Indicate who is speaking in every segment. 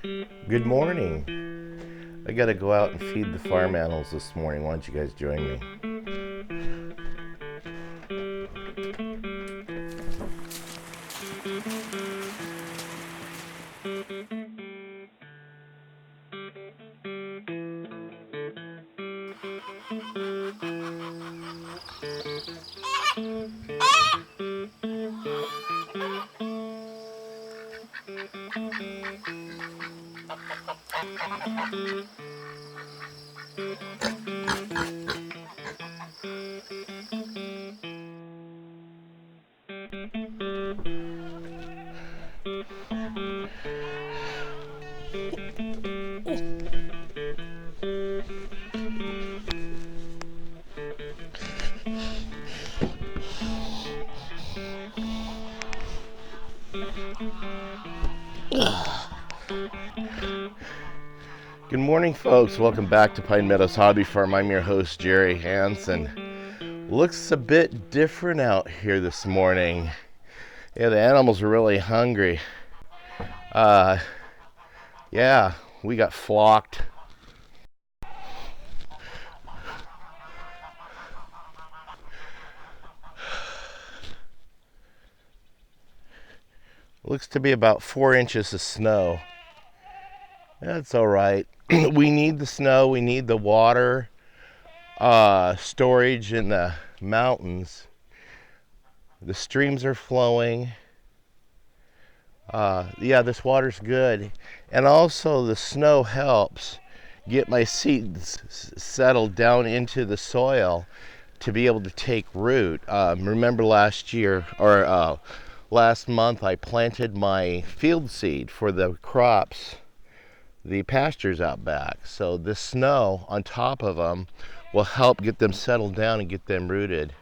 Speaker 1: Good morning. I gotta go out and feed the farm animals this morning. Why don't you guys join me? Good morning, folks. Welcome back to Pine Meadows Hobby Farm. I'm your host, Jerry Hansen. Looks a bit different out here this morning. Yeah, the animals are really hungry. Yeah, we got flocked. Looks to be about 4 inches of snow. That's all right. We need the snow, we need the water storage in the mountains. The streams are flowing. Yeah, this water's good. And also the snow helps get my seeds settled down into the soil to be able to take root. Remember last year, or last month, I planted my field seed for the crops, the pastures out back. So this snow on top of them will help get them settled down and get them rooted.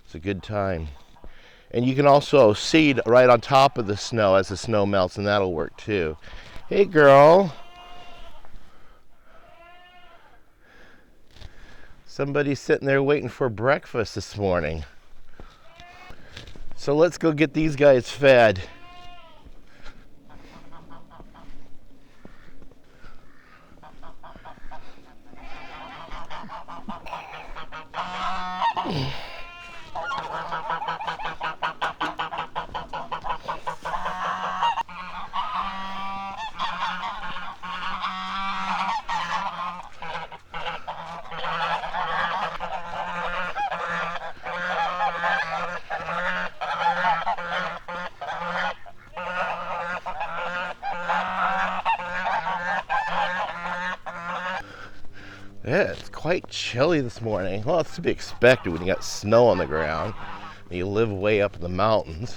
Speaker 1: It's a good time. And you can also seed right on top of the snow as the snow melts, and that'll work too. Hey girl. Somebody's sitting there waiting for breakfast this morning. So let's go get these guys fed. Yeah, it's quite chilly this morning. Well, it's to be expected when you got snow on the ground and you live way up in the mountains.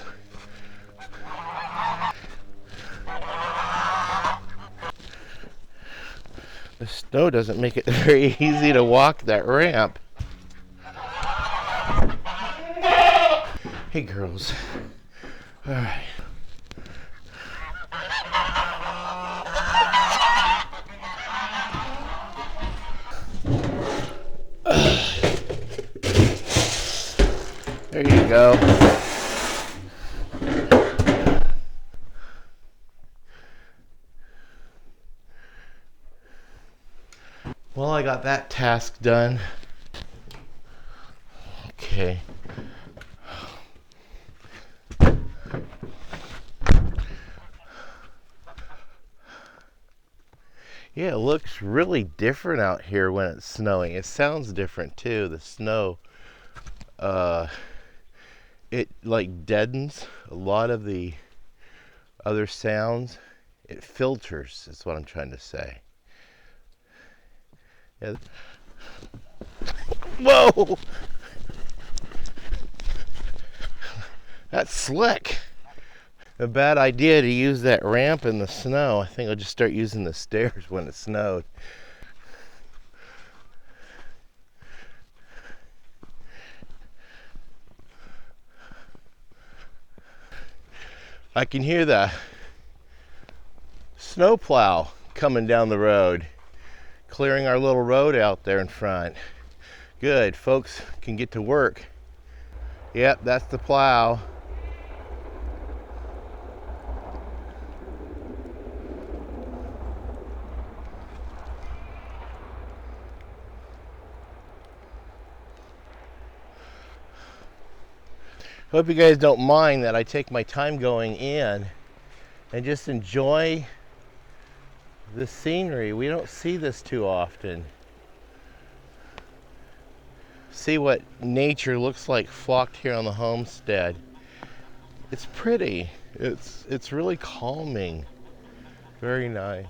Speaker 1: The snow doesn't make it very easy to walk that ramp. Hey girls. All right. There you go. Well, I got that task done. Okay. Yeah, it looks really different out here when it's snowing. It sounds different too. The snow, it like deadens a lot of the other sounds. It filters, is what I'm trying to say. Yeah. Whoa! That's slick. A bad idea to use that ramp in the snow. I think I'll just start using the stairs when it snowed. I can hear the snowplow coming down the road, clearing our little road out there in front. Good, folks can get to work. Yep, that's the plow. Hope you guys don't mind that I take my time going in and just enjoy the scenery. We don't see this too often. See what nature looks like flocked here on the homestead. It's pretty. It's really calming. Very nice.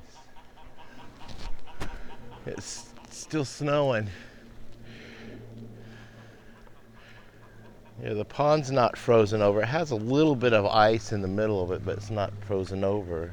Speaker 1: It's still snowing. Yeah, the pond's not frozen over. It has a little bit of ice in the middle of it, but it's not frozen over.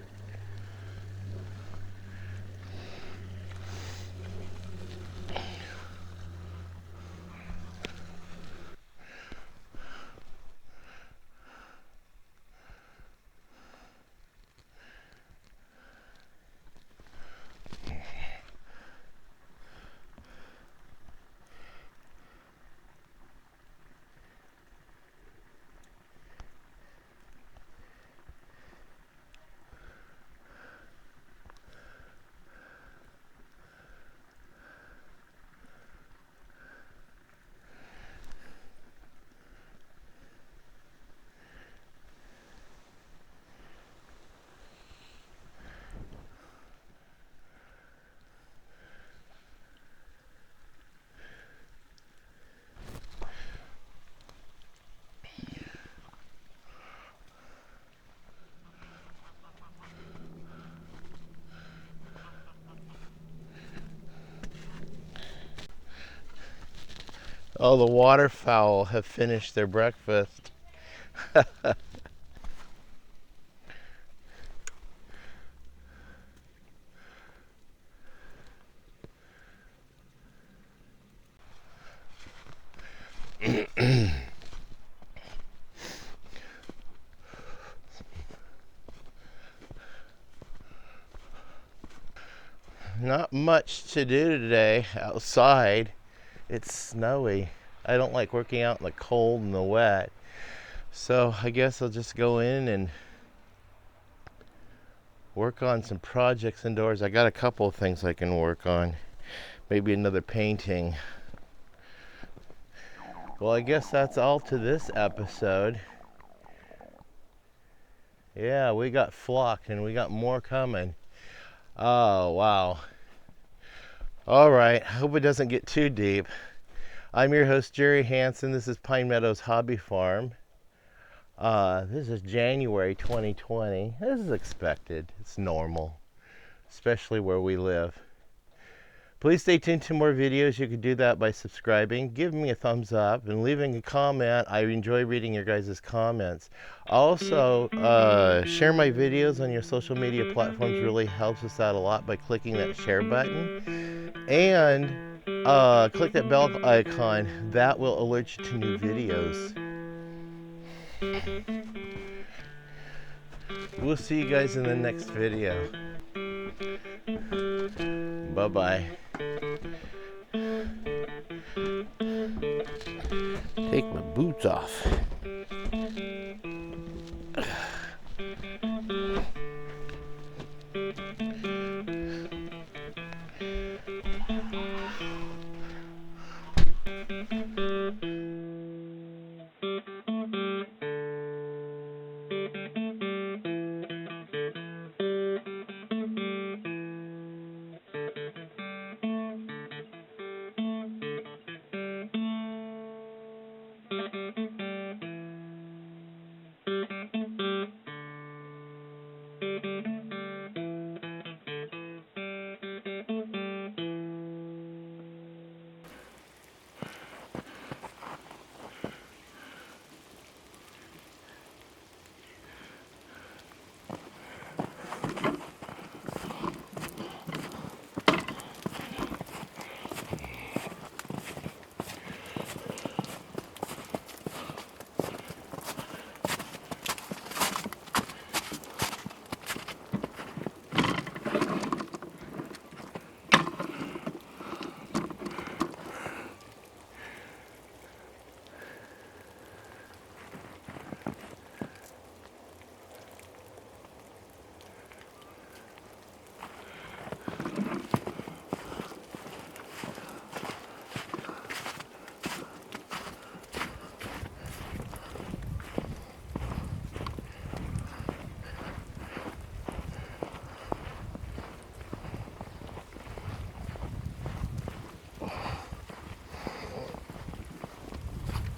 Speaker 1: Oh, the waterfowl have finished their breakfast. Not much to do today outside. It's snowy. I don't like working out in the cold and the wet. So I guess I'll just go in and work on some projects indoors. I got a couple of things I can work on. Maybe another painting. Well, I guess that's all to this episode. Yeah, we got flocked and we got more coming. Oh, wow. All right, hope it doesn't get too deep. I'm your host, Jerry Hansen. This is Pine Meadows Hobby Farm. This is January 2020. This is expected. It's normal, especially where we live. Please stay tuned to more videos. You can do that by subscribing, giving me a thumbs up, and leaving a comment. I enjoy reading your guys' comments. Also, share my videos on your social media platforms. Really helps us out a lot by clicking that share button. And click that bell icon. That will alert you to new videos. We'll see you guys in the next video. Bye-bye. Take my boots off.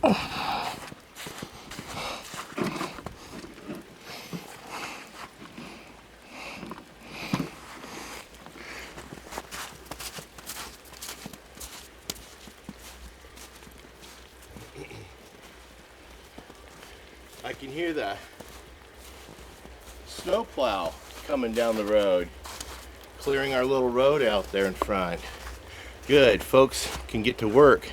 Speaker 1: I can hear the snowplow coming down the road, clearing our little road out there in front. Good, folks can get to work